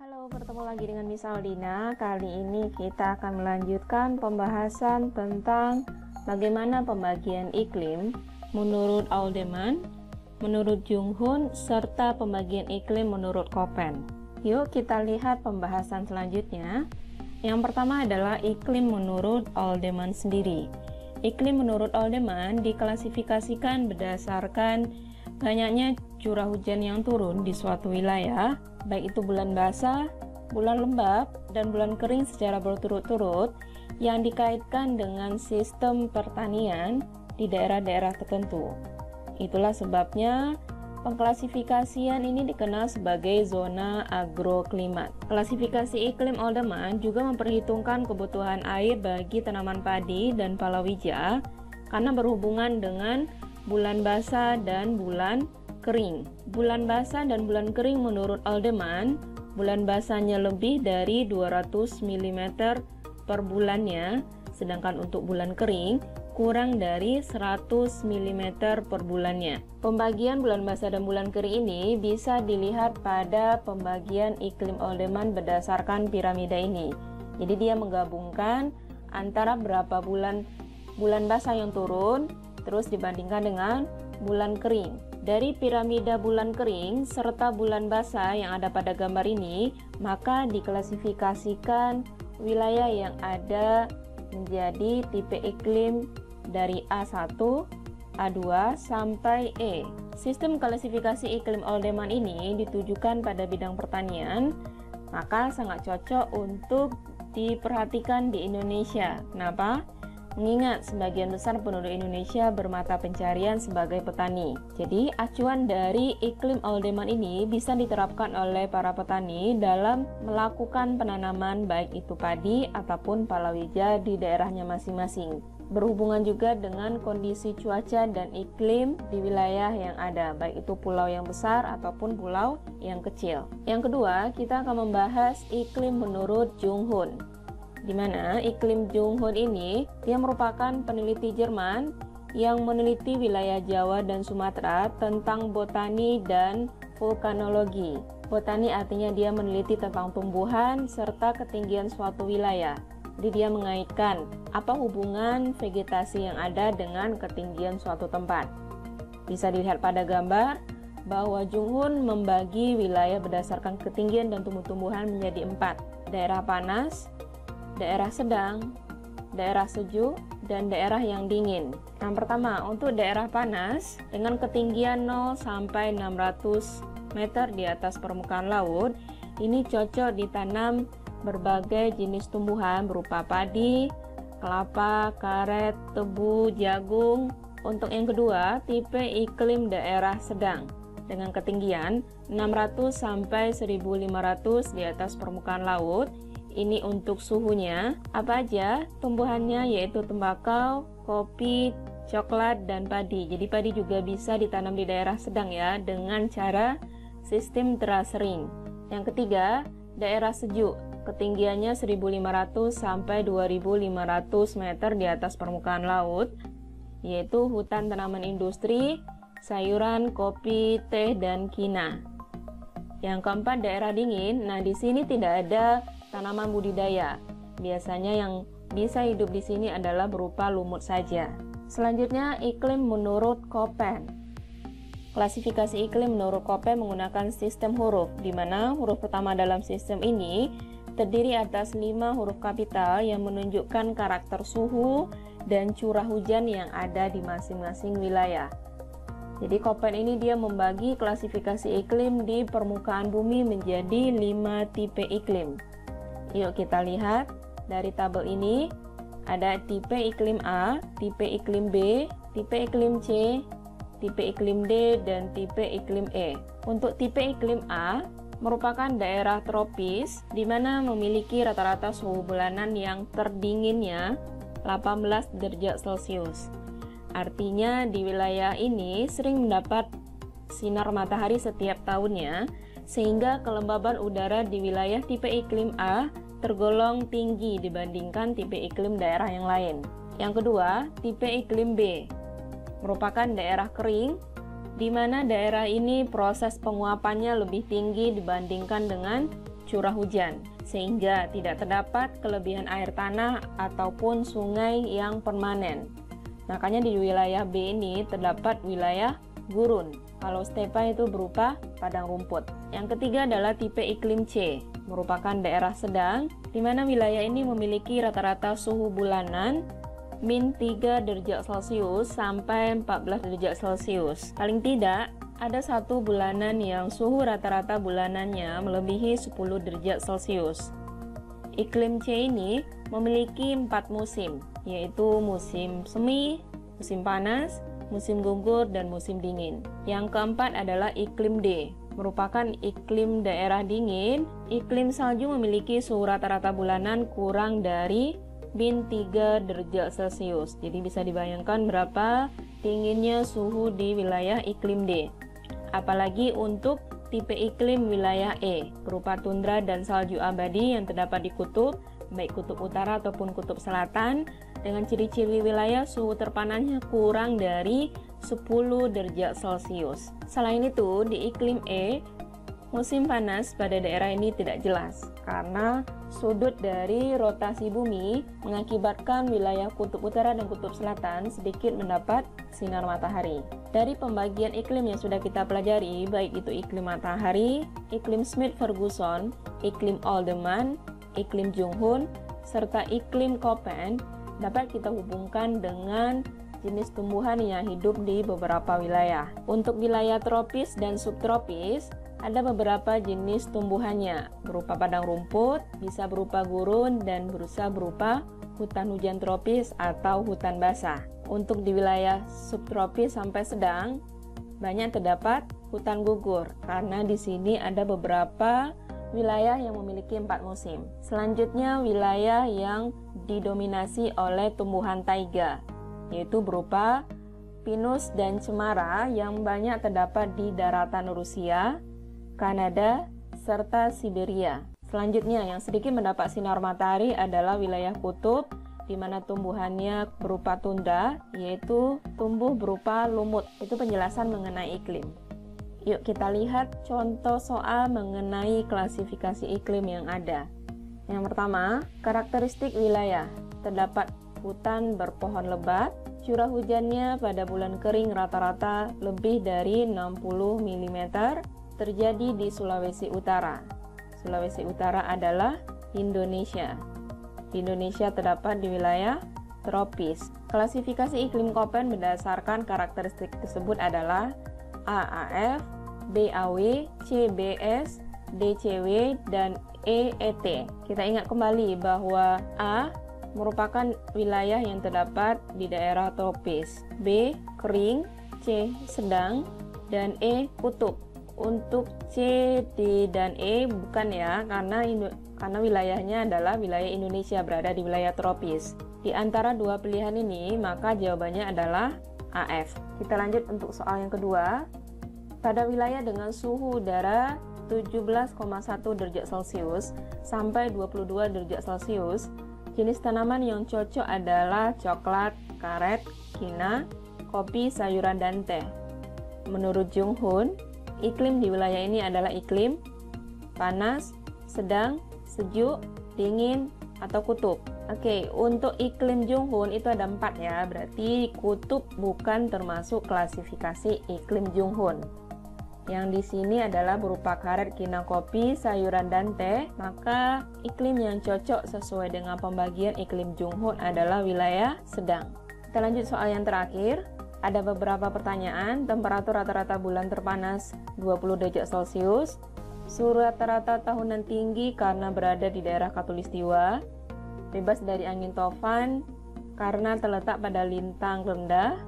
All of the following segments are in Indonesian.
Halo, bertemu lagi dengan Miss Aldina. Kali ini kita akan melanjutkan pembahasan tentang bagaimana pembagian iklim menurut Alderman, menurut Junghun, serta pembagian iklim menurut Köppen. Yuk kita lihat pembahasan selanjutnya. Yang pertama adalah iklim menurut Alderman sendiri. Iklim menurut Alderman diklasifikasikan berdasarkan banyaknya curah hujan yang turun di suatu wilayah, baik itu bulan basah, bulan lembab, dan bulan kering secara berturut-turut yang dikaitkan dengan sistem pertanian di daerah-daerah tertentu. Itulah sebabnya pengklasifikasian ini dikenal sebagai zona agroklimat. Klasifikasi iklim Alderman juga memperhitungkan kebutuhan air bagi tanaman padi dan palawija karena berhubungan dengan bulan basah dan bulan kering. Bulan basah dan bulan kering menurut Alderman, bulan basahnya lebih dari 200 mm per bulannya, sedangkan untuk bulan kering kurang dari 100 mm per bulannya. Pembagian bulan basah dan bulan kering ini bisa dilihat pada pembagian iklim Alderman berdasarkan piramida ini. Jadi dia menggabungkan antara berapa bulan basah yang turun terus dibandingkan dengan bulan kering. Dari piramida bulan kering serta bulan basah yang ada pada gambar ini, maka diklasifikasikan wilayah yang ada menjadi tipe iklim dari A1, A2 sampai E. Sistem klasifikasi iklim Alderman ini ditujukan pada bidang pertanian, maka sangat cocok untuk diperhatikan di Indonesia. Kenapa? Mengingat sebagian besar penduduk Indonesia bermata pencarian sebagai petani. Jadi, acuan dari iklim Alderman ini bisa diterapkan oleh para petani dalam melakukan penanaman baik itu padi ataupun palawija di daerahnya masing-masing. Berhubungan juga dengan kondisi cuaca dan iklim di wilayah yang ada, baik itu pulau yang besar ataupun pulau yang kecil. Yang kedua, kita akan membahas iklim menurut Junghun, di mana iklim Junghun ini dia merupakan peneliti Jerman yang meneliti wilayah Jawa dan Sumatera tentang botani dan vulkanologi. Botani artinya dia meneliti tentang tumbuhan serta ketinggian suatu wilayah. Jadi dia mengaitkan apa hubungan vegetasi yang ada dengan ketinggian suatu tempat. Bisa dilihat pada gambar bahwa Junghun membagi wilayah berdasarkan ketinggian dan tumbuh-tumbuhan menjadi 4. Daerah panas, daerah sedang, daerah sejuk, dan daerah yang dingin. Yang pertama, untuk daerah panas dengan ketinggian 0 sampai 600 meter di atas permukaan laut, ini cocok ditanam berbagai jenis tumbuhan berupa padi, kelapa, karet, tebu, jagung. Untuk yang kedua, tipe iklim daerah sedang dengan ketinggian 600 sampai 1500 di atas permukaan laut. Ini untuk suhunya, apa aja tumbuhannya yaitu tembakau, kopi, coklat, dan padi. Jadi padi juga bisa ditanam di daerah sedang ya, dengan cara sistem terasering. Yang ketiga, daerah sejuk, ketinggiannya 1500 sampai 2500 meter di atas permukaan laut, yaitu hutan tanaman industri, sayuran, kopi, teh, dan kina. Yang keempat, daerah dingin. Nah, di sini tidak ada tanaman budidaya. Biasanya yang bisa hidup di sini adalah berupa lumut saja. Selanjutnya, iklim menurut Köppen. Klasifikasi iklim menurut Köppen menggunakan sistem huruf, di mana huruf pertama dalam sistem ini terdiri atas 5 huruf kapital yang menunjukkan karakter suhu dan curah hujan yang ada di masing-masing wilayah. Jadi Köppen ini dia membagi klasifikasi iklim di permukaan bumi menjadi 5 tipe iklim. Yuk kita lihat dari tabel ini, ada tipe iklim A, tipe iklim B, tipe iklim C, tipe iklim D, dan tipe iklim E. Untuk tipe iklim A merupakan daerah tropis di mana memiliki rata-rata suhu bulanan yang terdinginnya 18 derajat Celcius. Artinya di wilayah ini sering mendapat sinar matahari setiap tahunnya, sehingga kelembaban udara di wilayah tipe iklim A tergolong tinggi dibandingkan tipe iklim daerah yang lain. Yang kedua, tipe iklim B merupakan daerah kering di mana daerah ini proses penguapannya lebih tinggi dibandingkan dengan curah hujan, sehingga tidak terdapat kelebihan air tanah ataupun sungai yang permanen. Makanya di wilayah B ini terdapat wilayah gurun. Kalau stepa itu berupa padang rumput. Yang ketiga adalah tipe iklim C, merupakan daerah sedang, di mana wilayah ini memiliki rata-rata suhu bulanan min 3 derajat Celcius sampai 14 derajat Celcius. Paling tidak, ada satu bulanan yang suhu rata-rata bulanannya melebihi 10 derajat Celcius. Iklim C ini memiliki 4 musim, yaitu musim semi, musim panas, musim gugur, dan musim dingin. Yang keempat adalah iklim D, merupakan iklim daerah dingin. Iklim salju memiliki suhu rata-rata bulanan kurang dari min 3 derajat Celcius. Jadi bisa dibayangkan berapa dinginnya suhu di wilayah iklim D. Apalagi untuk tipe iklim wilayah E, berupa tundra dan salju abadi yang terdapat di kutub, baik kutub utara ataupun kutub selatan, dengan ciri-ciri wilayah suhu terpanasnya kurang dari 10 derajat Celcius. Selain itu, di iklim E, musim panas pada daerah ini tidak jelas karena sudut dari rotasi bumi mengakibatkan wilayah kutub utara dan kutub selatan sedikit mendapat sinar matahari. Dari pembagian iklim yang sudah kita pelajari, baik itu iklim matahari, iklim Smith-Ferguson, iklim Alderman, iklim Junghun, serta iklim Köppen, dapat kita hubungkan dengan jenis tumbuhan yang hidup di beberapa wilayah. Untuk wilayah tropis dan subtropis, ada beberapa jenis tumbuhannya, berupa padang rumput, bisa berupa gurun, dan bisa berupa hutan hujan tropis atau hutan basah. Untuk di wilayah subtropis sampai sedang, banyak terdapat hutan gugur, karena di sini ada beberapa wilayah yang memiliki 4 musim. Selanjutnya, wilayah yang didominasi oleh tumbuhan taiga, yaitu berupa pinus dan cemara yang banyak terdapat di daratan Rusia, Kanada, serta Siberia. Selanjutnya, yang sedikit mendapat sinar matahari adalah wilayah kutub, di mana tumbuhannya berupa tundra, yaitu tumbuh berupa lumut. Itu penjelasan mengenai iklim. Yuk kita lihat contoh soal mengenai klasifikasi iklim yang ada. Yang pertama, karakteristik wilayah. Terdapat hutan berpohon lebat, curah hujannya pada bulan kering rata-rata lebih dari 60 mm, terjadi di Sulawesi Utara. Sulawesi Utara adalah Indonesia. Di Indonesia terdapat di wilayah tropis. Klasifikasi iklim Köppen berdasarkan karakteristik tersebut adalah AAF, BAW, CBS, DCW, dan EET. Kita ingat kembali bahwa A merupakan wilayah yang terdapat di daerah tropis, B kering, C sedang, dan E kutub. Untuk C, D, dan E bukan ya, karena wilayahnya adalah wilayah Indonesia, berada di wilayah tropis. Di antara dua pilihan ini, maka jawabannya adalah AF. Kita lanjut untuk soal yang kedua. Pada wilayah dengan suhu udara 17,1 derajat Celcius sampai 22 derajat Celcius, jenis tanaman yang cocok adalah coklat, karet, kina, kopi, sayuran, dan teh. Menurut Junghun, iklim di wilayah ini adalah iklim panas, sedang, sejuk, dingin, atau kutub. Oke, untuk iklim Junghun itu ada 4 ya, berarti kutub bukan termasuk klasifikasi iklim Junghun. Yang di sini adalah berupa karet, kina, kopi, sayuran, dan teh. Maka iklim yang cocok sesuai dengan pembagian iklim Junghun adalah wilayah sedang. Kita lanjut soal yang terakhir. Ada beberapa pertanyaan. Temperatur rata-rata bulan terpanas 20 derajat Celcius. Suhu rata-rata tahunan tinggi karena berada di daerah Khatulistiwa. Bebas dari angin tofan karena terletak pada lintang rendah.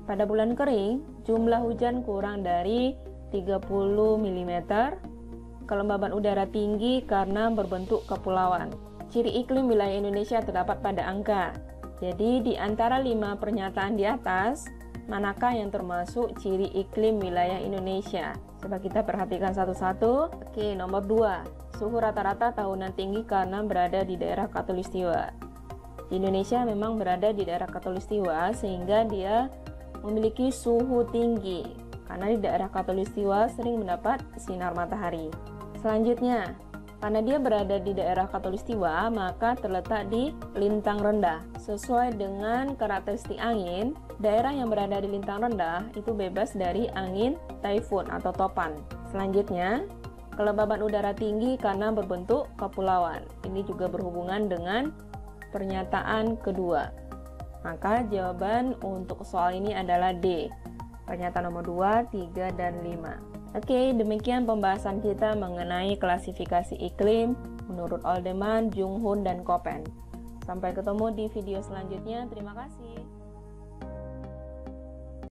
Pada bulan kering, jumlah hujan kurang dari 30 mm. Kelembaban udara tinggi karena berbentuk kepulauan. Ciri iklim wilayah Indonesia terdapat pada angka. Jadi di antara 5 pernyataan di atas, manakah yang termasuk ciri iklim wilayah Indonesia? Coba kita perhatikan satu-satu. Oke, nomor 2. Suhu rata-rata tahunan tinggi karena berada di daerah Khatulistiwa. Indonesia memang berada di daerah Khatulistiwa sehingga dia memiliki suhu tinggi. Karena di daerah Khatulistiwa sering mendapat sinar matahari. Selanjutnya, Karena dia berada di daerah khatulistiwa, maka terletak di lintang rendah. Sesuai dengan karakteristik angin, daerah yang berada di lintang rendah itu bebas dari angin taifun atau topan. Selanjutnya, kelembaban udara tinggi karena berbentuk kepulauan. Ini juga berhubungan dengan pernyataan kedua. Maka jawaban untuk soal ini adalah D. Pernyataan nomor 2, 3, dan 5. Oke, demikian pembahasan kita mengenai klasifikasi iklim menurut Alderman, Jung Hoon, dan Koppen. Sampai ketemu di video selanjutnya. Terima kasih.